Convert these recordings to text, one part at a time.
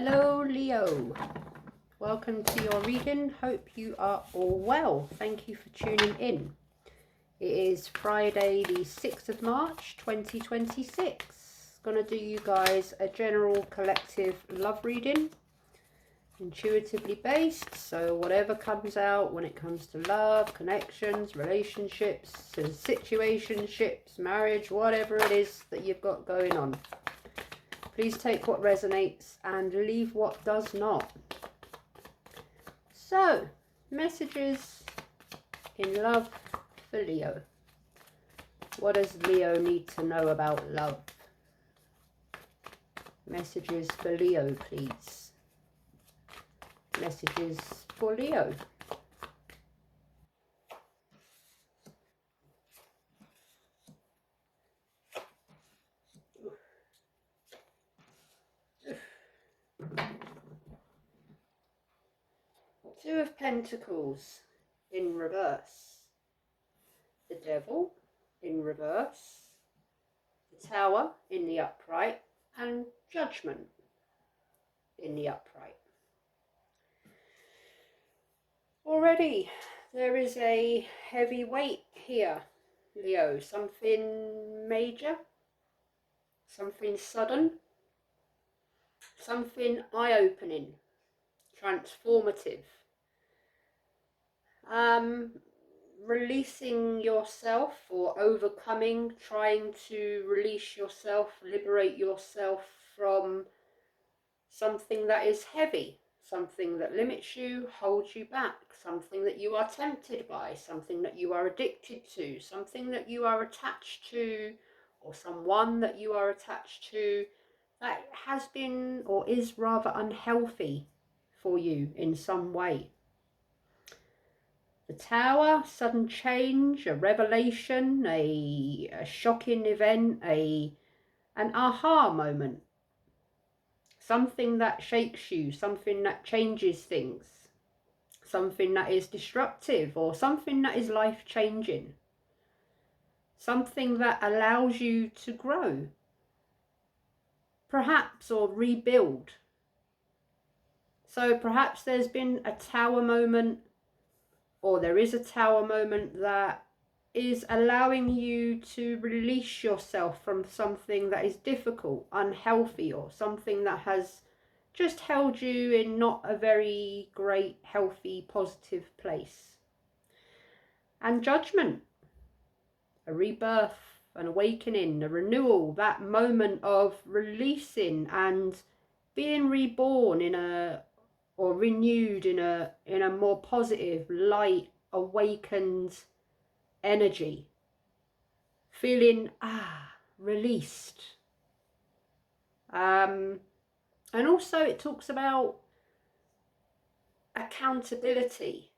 Hello Leo, welcome to your reading. Hope you are all well. Thank you for tuning in. It is Friday the 6th of March 2026. Gonna do you guys a general collective love reading, intuitively based, so whatever comes out when it comes to love, connections, relationships, situationships, marriage, whatever it is that you've got going on. Please take what resonates and leave what does not. So, messages in love for Leo. What does Leo need to know about love? Messages for Leo, please. Messages for Leo. Two of Pentacles in reverse. The Devil in reverse. The Tower in the upright. And Judgment in the upright. Already there is a heavy weight here, Leo. Something major, something sudden, something eye-opening, transformative. Releasing yourself or overcoming, trying to release yourself, liberate yourself from something that is heavy, something that limits you, holds you back, something that you are tempted by, something that you are addicted to, something that you are attached to, or someone that you are attached to that has been or is rather unhealthy for you in some way. The Tower, sudden change, a revelation, a shocking event, an aha moment. Something that shakes you, something that changes things, something that is disruptive or something that is life-changing. Something that allows you to grow, perhaps, or rebuild. So perhaps there's been a Tower moment, or there is a Tower moment that is allowing you to release yourself from something that is difficult, unhealthy, or something that has just held you in not a very great, healthy, positive place. And Judgment, a rebirth, an awakening, a renewal, that moment of releasing and being reborn or renewed in a more positive, light, awakened energy, feeling released. And also it talks about accountability.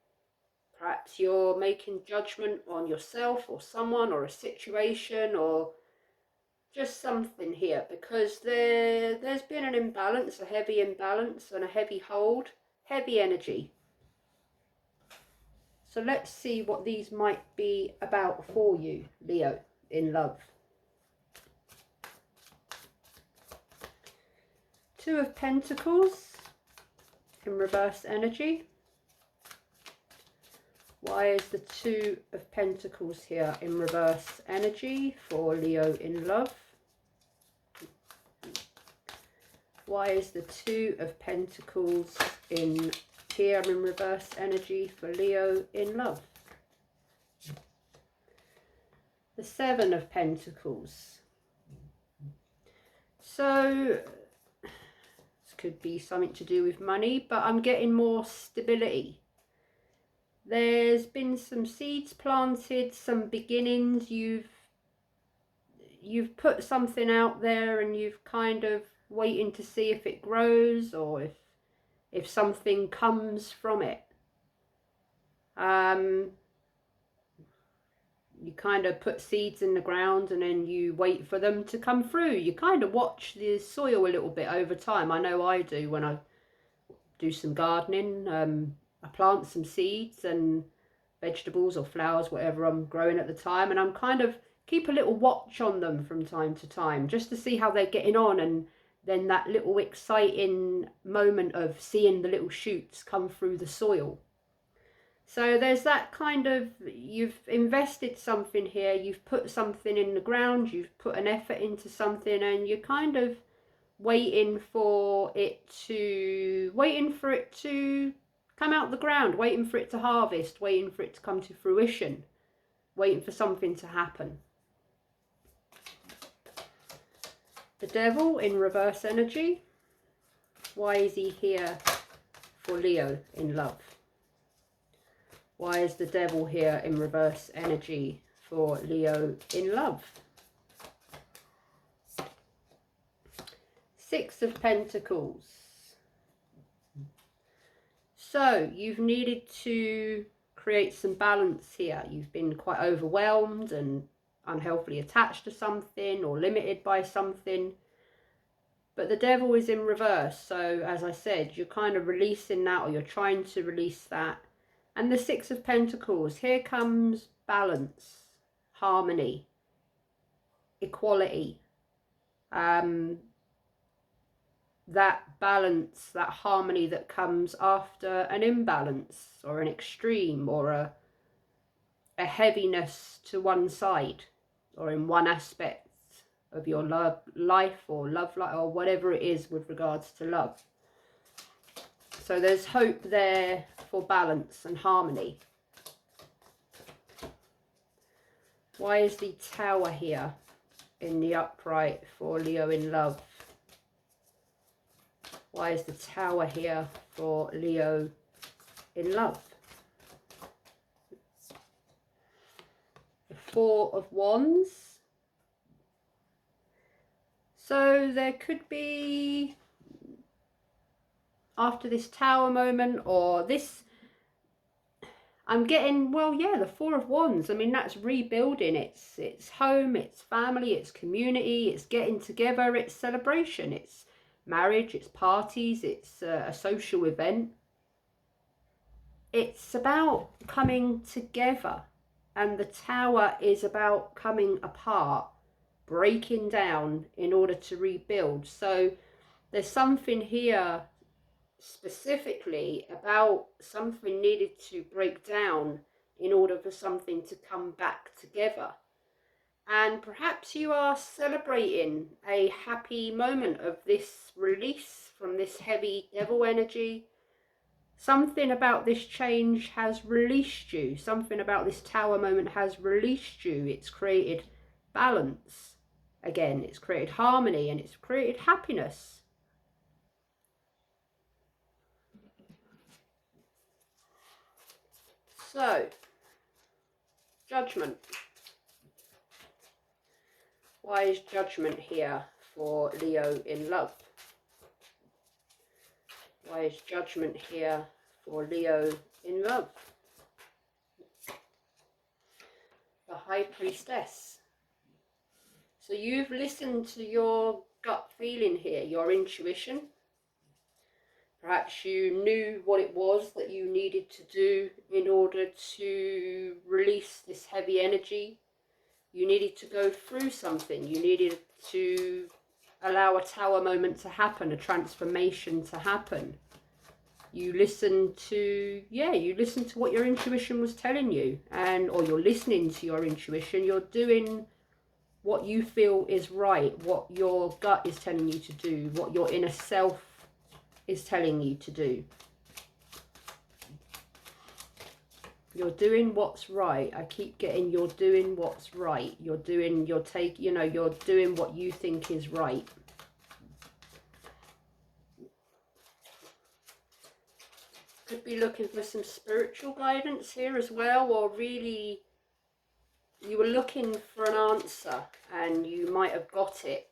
Perhaps you're making judgment on yourself or someone or a situation or just something here, because there's been an imbalance, a heavy imbalance and a heavy hold, heavy energy. So let's see what these might be about for you, Leo, in love. Two of Pentacles in reverse energy. Why is the Two of Pentacles here in reverse energy for Leo in love? Why is the Two of Pentacles here in reverse energy for Leo in love? The Seven of Pentacles. So this could be something to do with money, but I'm getting more stability. There's been some seeds planted, some beginnings. You've put something out there and you've kind of waiting to see if it grows or if something comes from it. You kind of put seeds in the ground and then you wait for them to come through. You kind of watch the soil a little bit over time. I know I do when I do some gardening. I plant some seeds and vegetables or flowers, whatever I'm growing at the time, and I'm kind of keep a little watch on them from time to time just to see how they're getting on and then that little exciting moment of seeing the little shoots come through the soil. So there's that kind of, you've invested something here, you've put something in the ground, you've put an effort into something, and you're kind of waiting for it to come out the ground, waiting for it to harvest, waiting for it to come to fruition, waiting for something to happen. The Devil in reverse energy. Why is he here for Leo in love? Why is the Devil here in reverse energy for Leo in love? Six of Pentacles. So you've needed to create some balance here. You've been quite overwhelmed and unhealthily attached to something or limited by something. But the Devil is in reverse. So as I said, you're kind of releasing that, or you're trying to release that. And the Six of Pentacles, here comes balance, harmony, equality. That balance, that harmony that comes after an imbalance or an extreme or a heaviness to one side or in one aspect of your life or whatever it is with regards to love. So there's hope there for balance and harmony. Why is the Tower here in the upright for Leo in love? Why is the Tower here for Leo in love? The Four of Wands. So there could be, after this Tower moment, or this, I'm getting, well, yeah, the Four of Wands. I mean, that's rebuilding. It's home, it's family, it's community, it's getting together, it's celebration, it's marriage, it's parties, it's a social event. It's about coming together, and the Tower is about coming apart, breaking down in order to rebuild. So there's something here specifically about something needed to break down in order for something to come back together. And perhaps you are celebrating a happy moment of this release from this heavy Devil energy. Something about this change has released you. Something about this Tower moment has released you. It's created balance again. It's created harmony and it's created happiness. So, Judgment. Why is Judgment here for Leo in love? Why is Judgment here for Leo in love? The High Priestess. So you've listened to your gut feeling here, your intuition. Perhaps you knew what it was that you needed to do in order to release this heavy energy. You needed to go through something. You needed to allow a Tower moment to happen, a transformation to happen. You listened to, you listened to what your intuition was telling you, or you're listening to your intuition. You're doing what you feel is right, what your gut is telling you to do, what your inner self is telling you to do. You're doing what's right. I keep getting you're doing what's right. You're doing what you think is right. Could be looking for some spiritual guidance here as well, or really you were looking for an answer and you might have got it,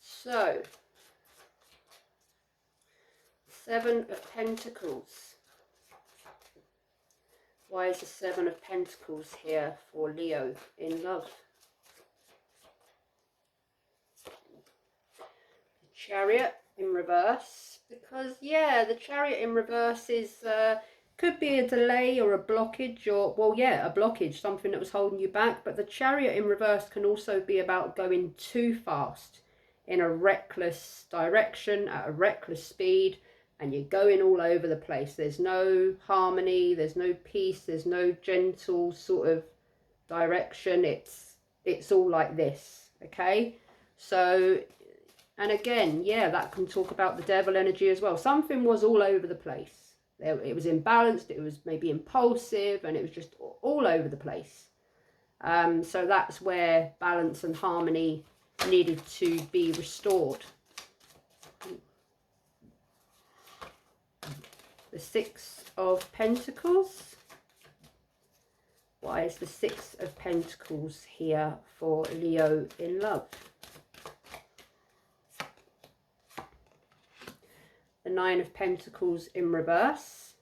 So, Seven of Pentacles. Why is the Seven of Pentacles here for Leo in love? The Chariot in reverse. Because, the Chariot in reverse is could be a delay or a blockage, or, well, yeah, a blockage, something that was holding you back. But the Chariot in reverse can also be about going too fast in a reckless direction at a reckless speed, and you're going all over the place. There's no harmony, there's no peace, there's no gentle sort of direction. It's all like this, okay? So, and again, yeah, that can talk about the devil energy as well. Something was all over the place. It was imbalanced, it was maybe impulsive, and it was just all over the place. So that's where balance and harmony needed to be restored. The Six of Pentacles. Why is the Six of Pentacles here for Leo in love? The Nine of Pentacles in reverse.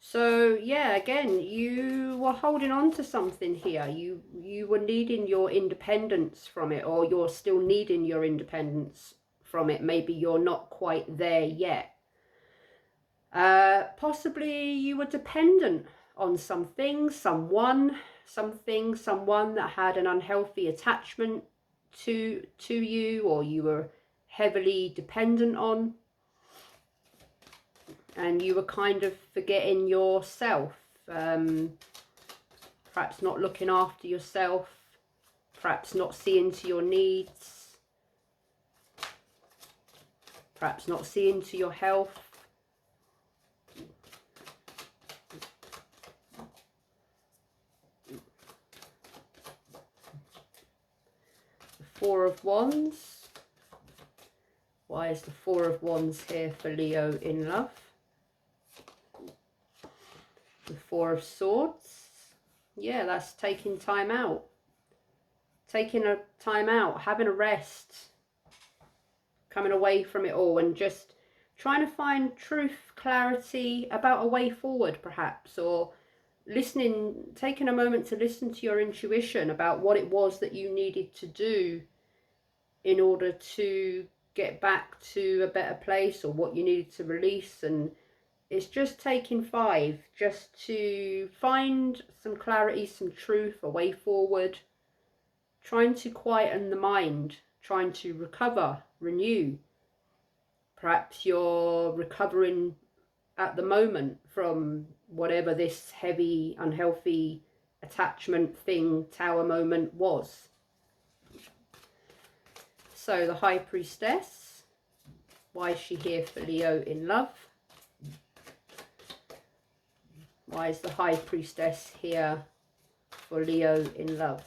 So yeah, again, you were holding on to something here. You were needing your independence from it, or you're still needing your independence from it. Maybe you're not quite there yet. Possibly you were dependent on something, someone that had an unhealthy attachment to you, or you were heavily dependent on. And you were kind of forgetting yourself, perhaps not looking after yourself, perhaps not seeing to your needs, perhaps not seeing to your health. The Four of Wands. Why is the Four of Wands here for Leo in love? The Four of Swords. Yeah, that's taking time out. Taking a time out, having a rest, coming away from it all, and just trying to find truth, clarity about a way forward, perhaps, or listening, taking a moment to listen to your intuition about what it was that you needed to do in order to get back to a better place, or what you needed to release. And it's just taking 5 just to find some clarity, some truth, a way forward, trying to quieten the mind, trying to recover, renew. Perhaps you're recovering at the moment from whatever this heavy, unhealthy attachment thing, tower moment was. So the High Priestess, why is she here for Leo in love? Why is the High Priestess here for Leo in love?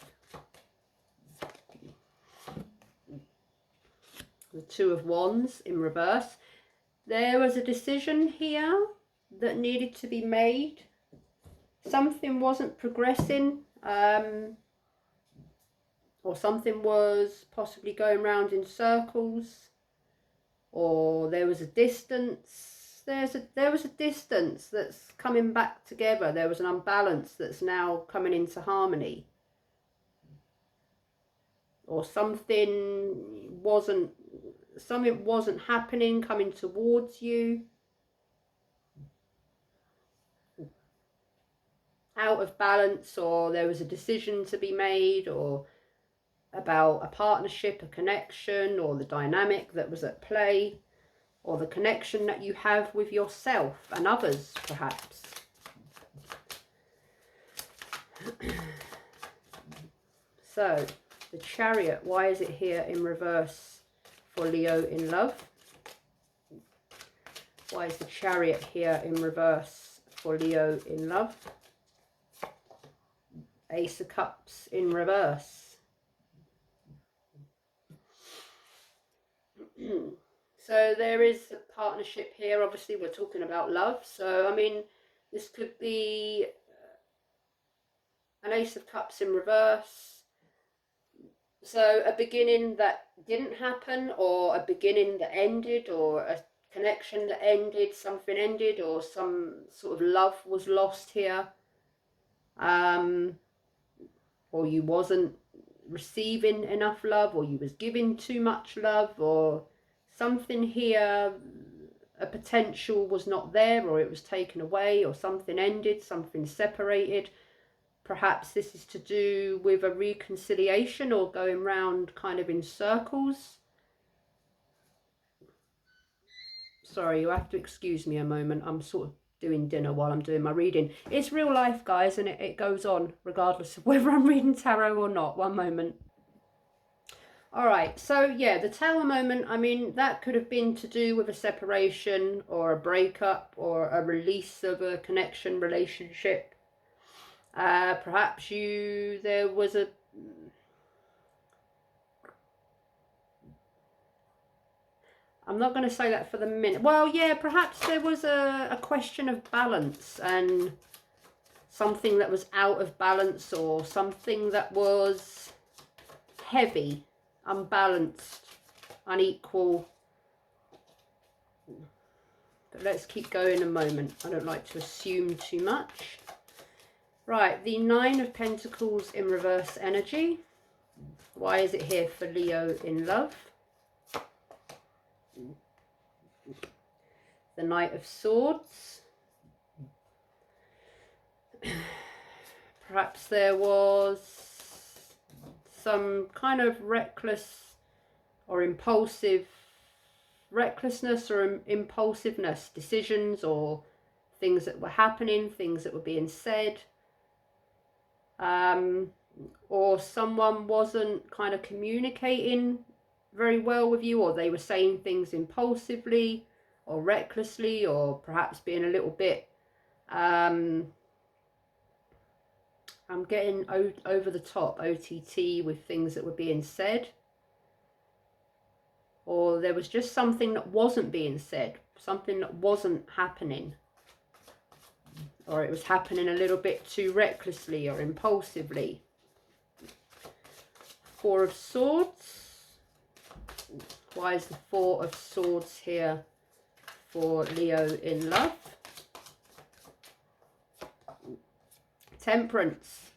The Two of Wands in reverse. There was a decision here that needed to be made. Something wasn't progressing, or something was possibly going round in circles, or there was a distance. There was a distance that's coming back together. There was an unbalance that's now coming into harmony, or something wasn't happening, coming towards you. Out of balance, or there was a decision to be made, or about a partnership, a connection, or the dynamic that was at play, or the connection that you have with yourself and others, perhaps. So, the Chariot, why is it here in reverse for Leo in love? Why is the Chariot here in reverse for Leo in love? Ace of Cups in reverse. So there is a partnership here. Obviously, we're talking about love. So, I mean, this could be an Ace of Cups in reverse. So a beginning that didn't happen, or a beginning that ended, or a connection that ended, something ended, or some sort of love was lost here. Or you wasn't receiving enough love, or you was giving too much love, or something here a potential was not there, or it was taken away, or something ended, something separated. Perhaps this is to do with a reconciliation or going round kind of in circles. Sorry, you have to excuse me a moment. I'm sort of doing dinner while I'm doing my reading. It's real life, guys, and it goes on regardless of whether I'm reading tarot or not. One moment. All right, so yeah, the Tower moment, I mean, that could have been to do with a separation or a breakup or a release of a connection, relationship. Perhaps there was a... I'm not going to say that for the minute. Well, yeah, perhaps there was a question of balance and something that was out of balance, or something that was heavy, unbalanced, unequal. But let's keep going a moment. I don't like to assume too much. Right, the Nine of Pentacles in reverse energy. Why is it here for Leo in love? The Knight of Swords. Perhaps there was some kind of reckless or impulsive recklessness or impulsiveness, decisions or things that were happening, things that were being said. Or someone wasn't kind of communicating very well with you, or they were saying things impulsively or recklessly, or perhaps being a little bit I'm getting over the top, OTT, with things that were being said. Or there was just something that wasn't being said, something that wasn't happening. Or it was happening a little bit too recklessly or impulsively. Four of Swords. Why is the Four of Swords here for Leo in love? Temperance.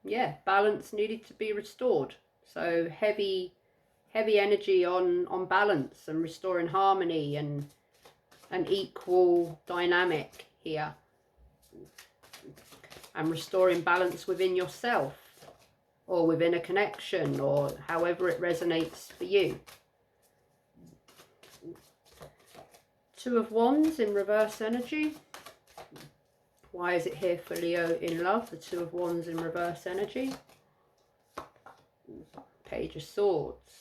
Yeah, balance needed to be restored. So heavy energy on balance and restoring harmony and an equal dynamic here, and restoring balance within yourself or within a connection, or however it resonates for you. Two of Wands in reverse energy. Why is it here for Leo in love? The Two of Wands in reverse energy. Page of Swords.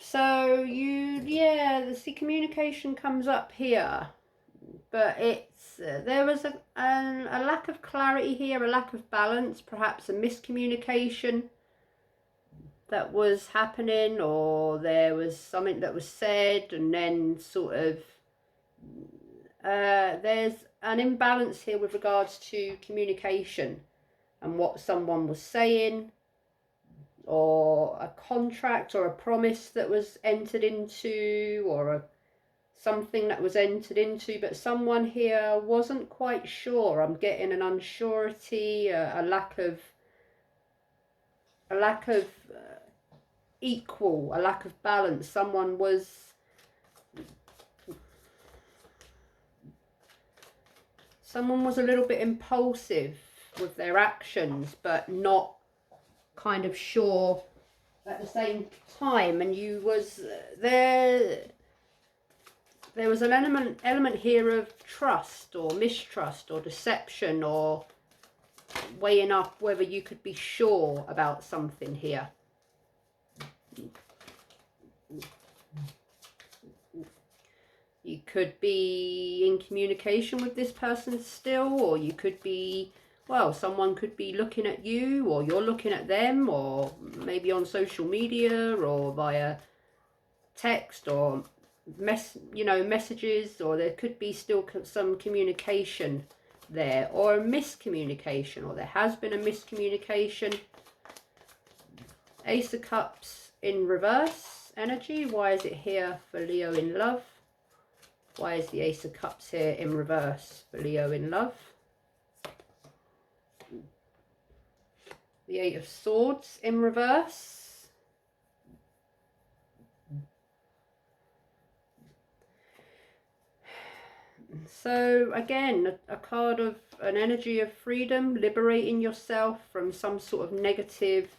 So the communication comes up here, but it's there was a lack of clarity here, a lack of balance, perhaps a miscommunication that was happening, or there was something that was said and then sort of there's an imbalance here with regards to communication and what someone was saying, or a contract or a promise that was entered into, or something that was entered into, but someone here wasn't quite sure. I'm getting an unsurety, a lack of equal, a lack of balance. Someone was a little bit impulsive with their actions, but not kind of sure at the same time. And you was there was an element here of trust or mistrust or deception, or weighing up whether you could be sure about something here. You could be in communication with this person still, or you could be, well, someone could be looking at you, or you're looking at them, or maybe on social media or via text or messages, or there could be still some communication there, or a miscommunication, or there has been a miscommunication. Ace of Cups in reverse energy. Why is it here for Leo in love? Why is the Ace of Cups here in reverse for Leo in love? The Eight of Swords in reverse. So again, a card of an energy of freedom, liberating yourself from some sort of negative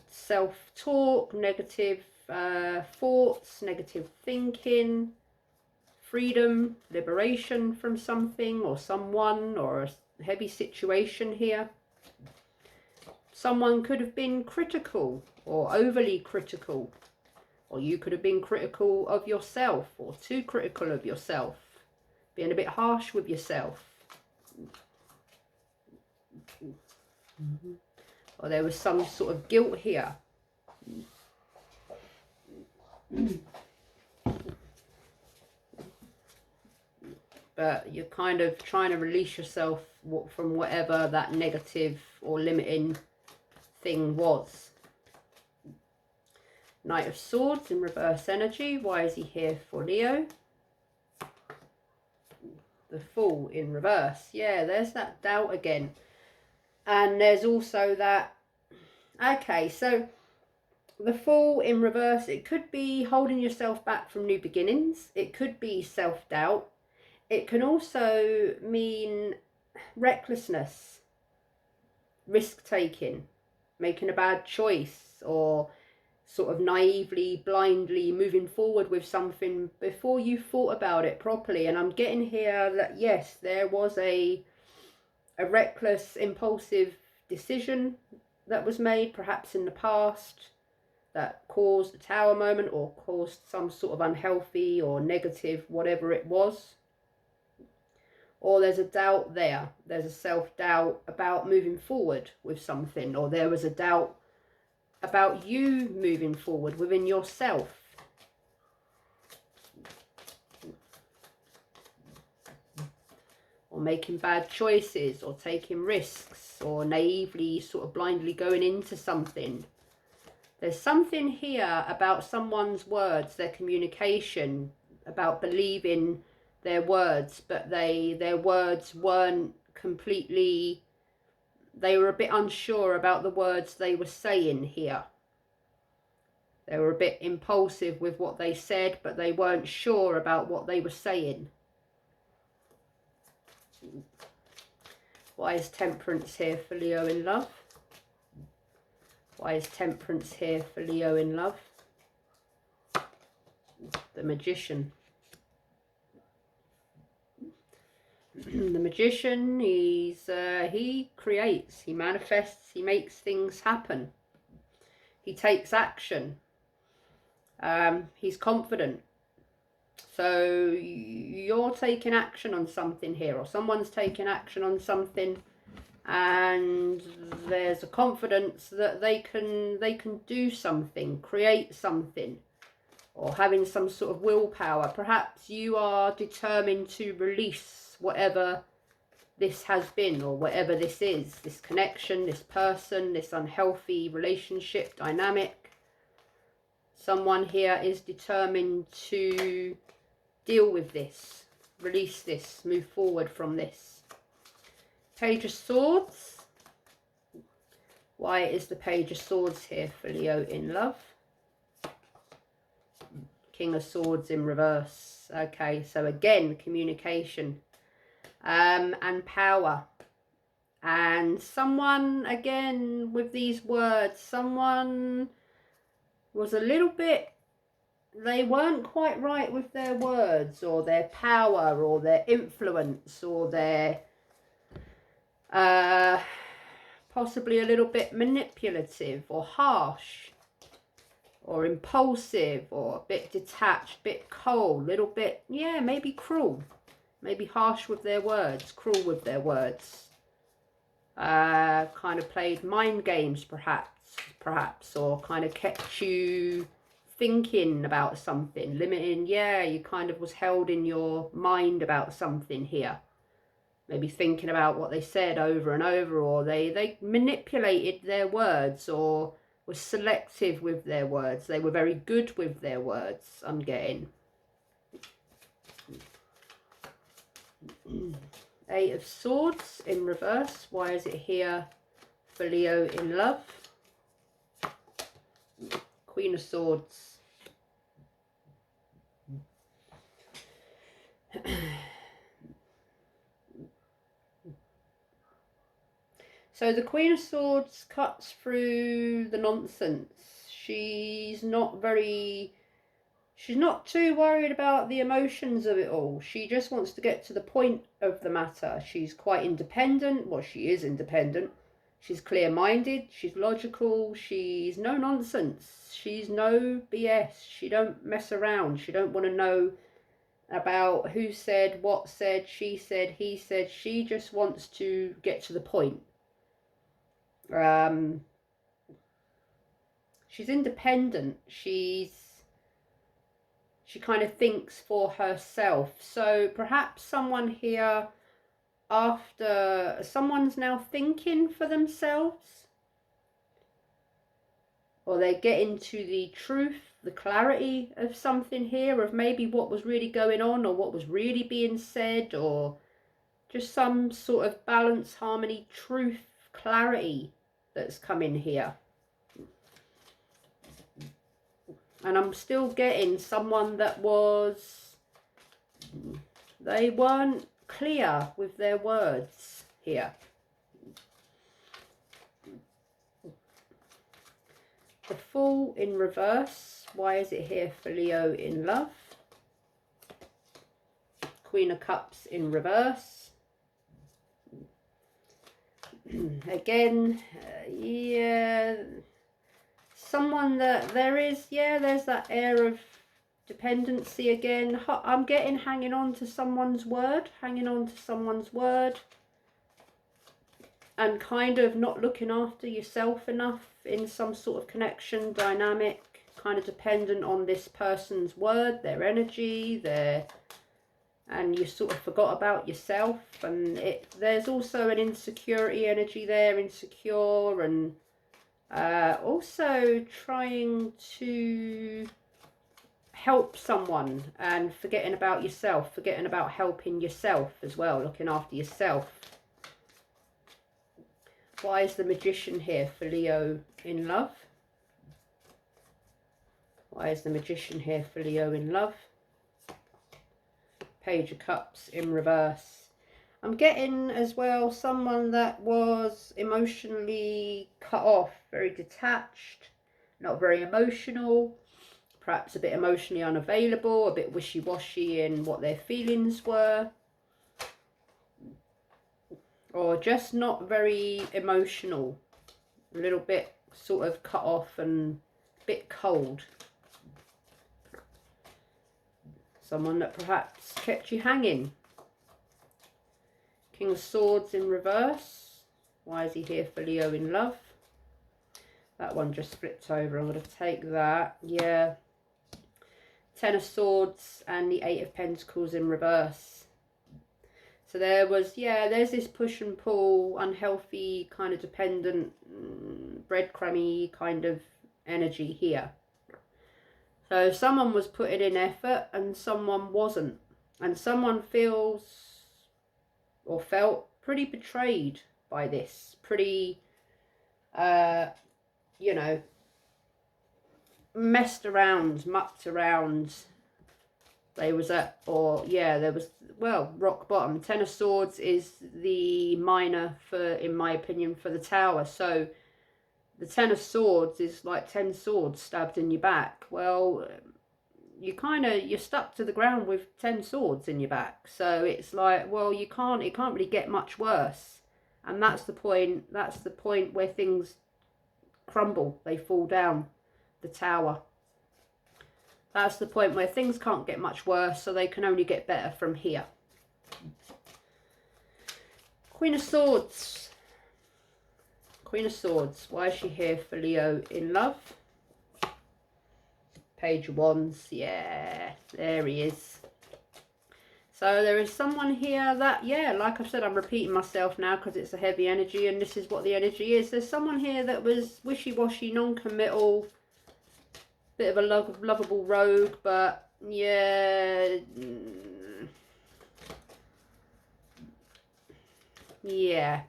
self-talk, negative thoughts, negative thinking, freedom, liberation from something or someone or a heavy situation here. Someone could have been critical or overly critical, or you could have been critical of yourself or too critical of yourself, being a bit harsh with yourself. Or there was some sort of guilt here. But you're kind of trying to release yourself from whatever that negative or limiting thing was. Knight of Swords in reverse energy. Why is he here for Leo? The Fool in reverse. Yeah, there's that doubt again. And there's also that... Okay, so the Fool in reverse, it could be holding yourself back from new beginnings. It could be self-doubt. It can also mean recklessness, risk-taking, making a bad choice, or sort of naively, blindly moving forward with something before you thought about it properly. And I'm getting here that, yes, there was a reckless, impulsive decision that was made, perhaps in the past, that caused a tower moment or caused some sort of unhealthy or negative, whatever it was. Or there's a doubt there. There's a self-doubt about moving forward with something. Or there was a doubt about you moving forward within yourself. Or making bad choices, or taking risks, or naively sort of blindly going into something. There's something here about someone's words, their communication, about believing their words, but their words weren't completely, they were a bit unsure about the words they were saying here. They were a bit impulsive with what they said, but they weren't sure about what they were saying. Why is Temperance here for Leo in love? Why is Temperance here for Leo in love? The Magician. The Magician, he creates, he manifests, he makes things happen. He takes action. He's confident. So you're taking action on something here, or someone's taking action on something, and there's a confidence that they can do something, create something, or having some sort of willpower. Perhaps you are determined to release whatever this has been, or whatever this is, this connection, this person, this unhealthy relationship dynamic. Someone here is determined to deal with this, release this, move forward from this. Page of Swords. Why is the Page of Swords here for Leo in love? King of Swords in reverse. Okay, so again, communication. And power. And someone, again, with these words, someone was a little bit, they weren't quite right with their words, or their power, or their influence, or their possibly a little bit manipulative, or harsh, or impulsive, or a bit detached, bit cold, little bit, yeah, maybe cruel. Maybe harsh with their words, cruel with their words. Kind of played mind games, perhaps, or kind of kept you thinking about something, limiting. Yeah, you kind of was held in your mind about something here. Maybe thinking about what they said over and over, or they manipulated their words, or were selective with their words. They were very good with their words, I'm getting. Eight of Swords in reverse. Why is it here for Leo in love? Queen of Swords. So the Queen of Swords cuts through the nonsense. She's not too worried about the emotions of it all. She just wants to get to the point of the matter. She's quite independent. Well, she is independent. She's clear-minded. She's logical. She's no nonsense. She's no BS. She don't mess around. She don't want to know about who said, what said, she said, he said. She just wants to get to the point. She's independent. She kind of thinks for herself. So perhaps someone here, after someone's now thinking for themselves, or they're getting to the truth, the clarity of something here, of maybe what was really going on, or what was really being said, or just some sort of balance, harmony, truth, clarity that's come in here. And I'm still getting someone that they weren't clear with their words here. The Fool in reverse. Why is it here for Leo in love? Queen of Cups in reverse. Again, yeah, someone that there's that air of dependency again. I'm getting hanging on to someone's word, and kind of not looking after yourself enough in some sort of connection dynamic, kind of dependent on this person's word, their energy, and you sort of forgot about yourself. And there's also an insecurity energy there, insecure, and also trying to help someone and forgetting about yourself, forgetting about helping yourself as well, looking after yourself. Why is the Magician here for Leo in love? Why is the Magician here for Leo in love? Page of Cups in reverse. I'm getting as well someone that was emotionally cut off, very detached, not very emotional, perhaps a bit emotionally unavailable, a bit wishy-washy in what their feelings were, or just not very emotional, a little bit sort of cut off and a bit cold. Someone that perhaps kept you hanging. King of Swords in reverse. Why is he here for Leo in love? That one just flipped over. I'm going to take that. Yeah. Ten of Swords and the Eight of Pentacles in reverse. So there was, yeah, there's this push and pull, unhealthy, kind of dependent, breadcrumby kind of energy here. So someone was putting in effort and someone wasn't. And someone feels or felt pretty betrayed by this. Pretty, you know, messed around, mucked around. They was at, or yeah, there was, well, rock bottom. Ten of Swords is the minor for, in my opinion, for the Tower. So the Ten of Swords is like 10 swords stabbed in your back. Well, you're stuck to the ground with 10 swords in your back. So it's like, well, it can't really get much worse. And that's the point where things crumble, they fall down, the Tower. That's the point where things can't get much worse, so they can only get better from here. Queen of Swords. Queen of Swords, why is she here for Leo in love? Page of Wands, yeah, there he is. So there is someone here that, yeah, like I said, I'm repeating myself now because it's a heavy energy and this is what the energy is. There's someone here that was wishy-washy, non-committal, bit of a lovable rogue, but yeah,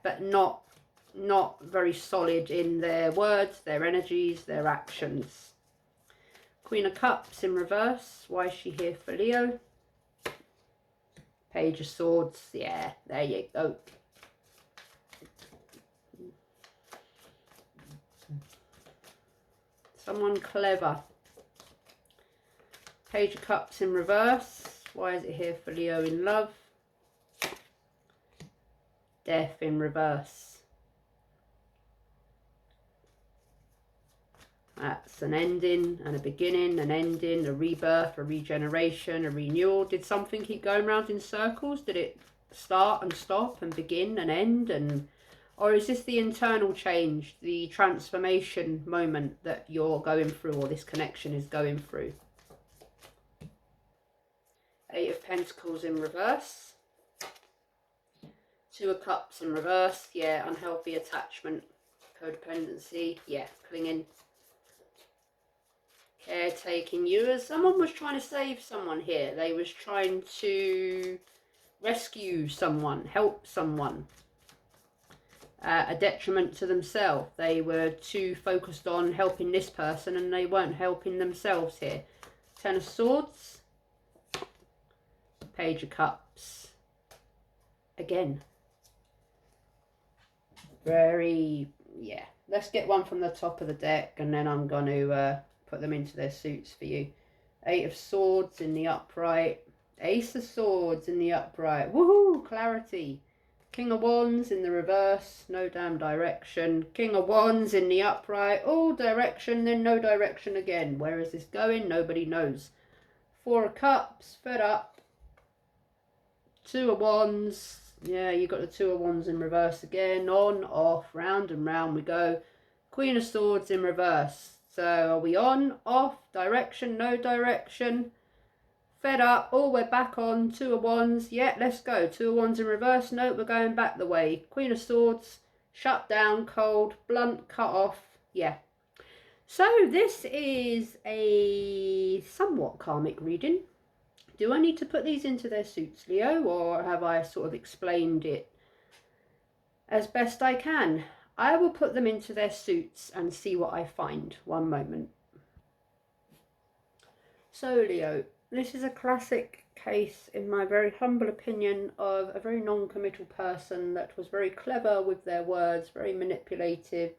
but not very solid in their words, their energies, their actions. Queen of Cups in reverse. Why is she here for Leo? Page of Swords. Yeah, there you go. Someone clever. Page of Cups in reverse. Why is it here for Leo in love? Death in reverse. That's an ending and a beginning, an ending, a rebirth, a regeneration, a renewal. Did something keep going round in circles? Did it start and stop and begin and end? Or is this the internal change, the transformation moment that you're going through, or this connection is going through? Eight of Pentacles in reverse. Two of Cups in reverse. Yeah, unhealthy attachment, codependency. Yeah, clinging. Caretaking you. Someone was trying to save someone here. They was trying to rescue someone, help someone. A detriment to themselves. They were too focused on helping this person and they weren't helping themselves here. Ten of Swords. Page of Cups. Again. Very, yeah. Let's get one from the top of the deck and then I'm going to put them into their suits for you. Eight of Swords in the upright. Ace of Swords in the upright. Woohoo! Clarity. King of Wands in the reverse. No damn direction. King of Wands in the upright. All direction, then no direction again. Where is this going? Nobody knows. Four of Cups. Fed up. Two of Wands. Yeah, you got the Two of Wands in reverse again. On, off, round and round we go. Queen of Swords in reverse. So are we on, off, direction, no direction? Fed up. Oh, we're back on. Two of Wands. Yeah, let's go. Two of Wands in reverse. No, we're going back the way. Queen of Swords. Shut down, cold, blunt, cut off. Yeah. So this is a somewhat karmic reading. Do I need to put these into their suits, Leo, or have I sort of explained it as best I can? I will put them into their suits and see what I find. One moment. So, Leo, this is a classic case, in my very humble opinion, of a very non-committal person that was very clever with their words, very manipulative,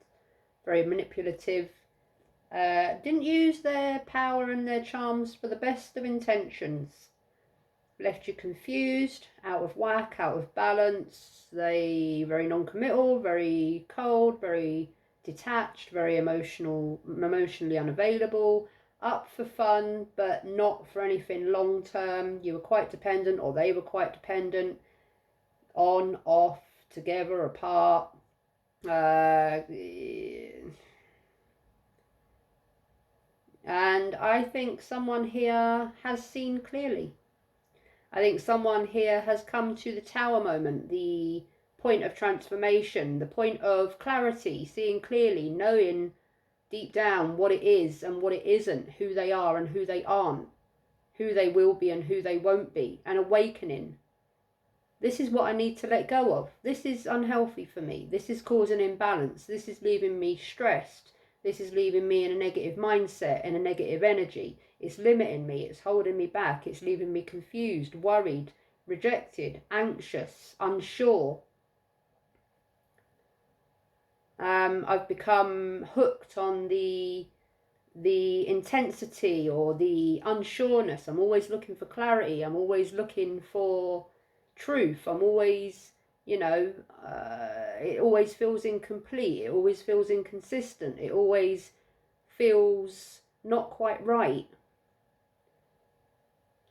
didn't use their power and their charms for the best of intentions. Left you confused, out of whack, out of balance. They very non-committal, very cold, very detached, very emotionally unavailable, up for fun but not for anything long term. You were quite dependent, or they were quite dependent, on, off, together, apart. And I think someone here has seen clearly. I think someone here has come to the Tower moment, the point of transformation, the point of clarity, seeing clearly, knowing deep down what it is and what it isn't, who they are and who they aren't, who they will be and who they won't be, an awakening. This is what I need to let go of. This is unhealthy for me. This is causing imbalance. This is leaving me stressed. This is leaving me in a negative mindset, in a negative energy. It's limiting me, it's holding me back, it's leaving me confused, worried, rejected, anxious, unsure. I've become hooked on the intensity or the unsureness. I'm always looking for clarity. I'm always looking for truth. I'm always, it always feels incomplete. It always feels inconsistent. It always feels not quite right.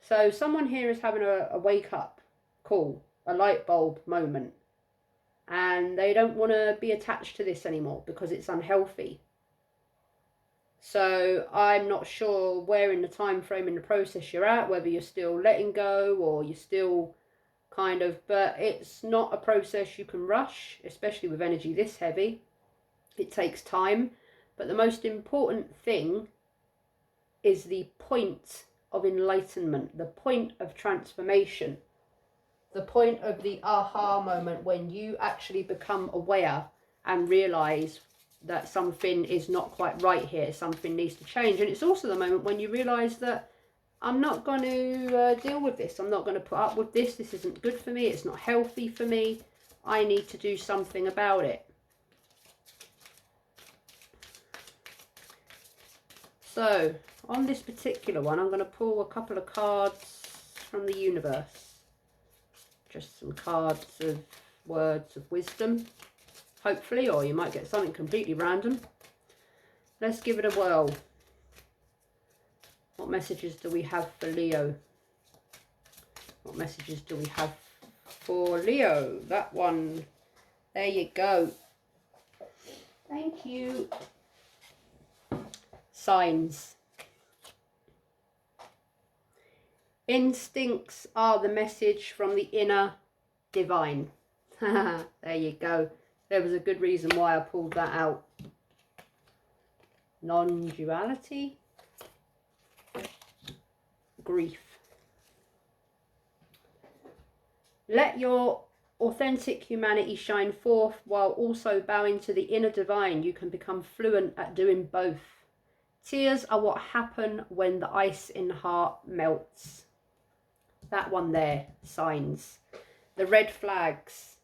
So someone here is having a wake up call, a light bulb moment. And they don't want to be attached to this anymore because it's unhealthy. So I'm not sure where in the time frame in the process you're at, whether you're still letting go or you're still kind of, but it's not a process you can rush, especially with energy this heavy. It takes time. But the most important thing is the point of enlightenment, the point of transformation, the point of the aha moment when you actually become aware and realize that something is not quite right here, something needs to change. And it's also the moment when you realize that I'm not going to deal with this. I'm not going to put up with this. This isn't good for me. It's not healthy for me. I need to do something about it. So, on this particular one, I'm going to pull a couple of cards from the universe. Just some cards of words of wisdom, hopefully, or you might get something completely random. Let's give it a whirl. What messages do we have for Leo? What messages do we have for Leo? That one. There you go. Thank you. Signs. Instincts are the message from the inner divine. There you go. There was a good reason why I pulled that out. Non-duality. Grief. Let your authentic humanity shine forth while also bowing to the inner divine. You can become fluent at doing both. Tears are what happen when the ice in the heart melts. That one there, signs. The red flags.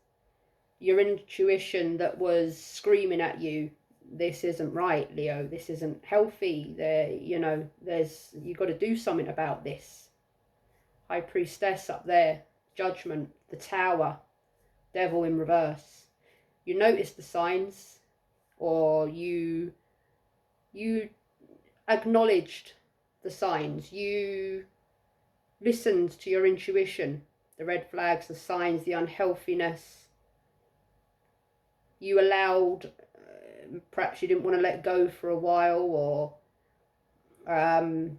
Your intuition that was screaming at you, this isn't right, Leo. This isn't healthy. You've got to do something about this. High Priestess up there. Judgment. The Tower. Devil in reverse. You notice the signs, or you acknowledged the signs. You listened to your intuition. The red flags, the signs, the unhealthiness. You allowed, perhaps you didn't want to let go for a while, or however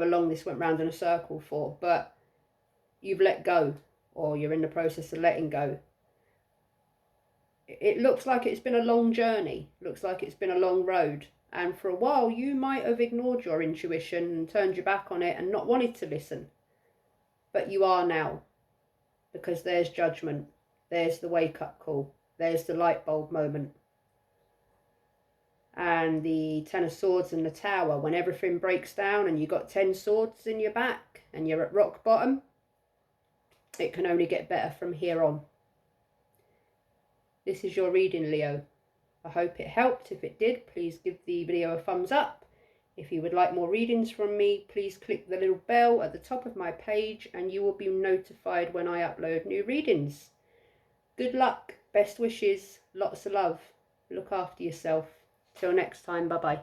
long this went round in a circle for, but you've let go, or you're in the process of letting go. It looks like it's been a long journey, looks like it's been a long road, and for a while you might have ignored your intuition and turned your back on it and not wanted to listen, but you are now. Because there's judgment, there's the wake-up call, there's the light bulb moment. And the Ten of Swords and the Tower, when everything breaks down and you've got 10 swords in your back and you're at rock bottom, it can only get better from here on. This is your reading, Leo. I hope it helped. If it did, please give the video a thumbs up. If you would like more readings from me, please click the little bell at the top of my page and you will be notified when I upload new readings. Good luck, best wishes, lots of love. Look after yourself. Till next time, bye-bye.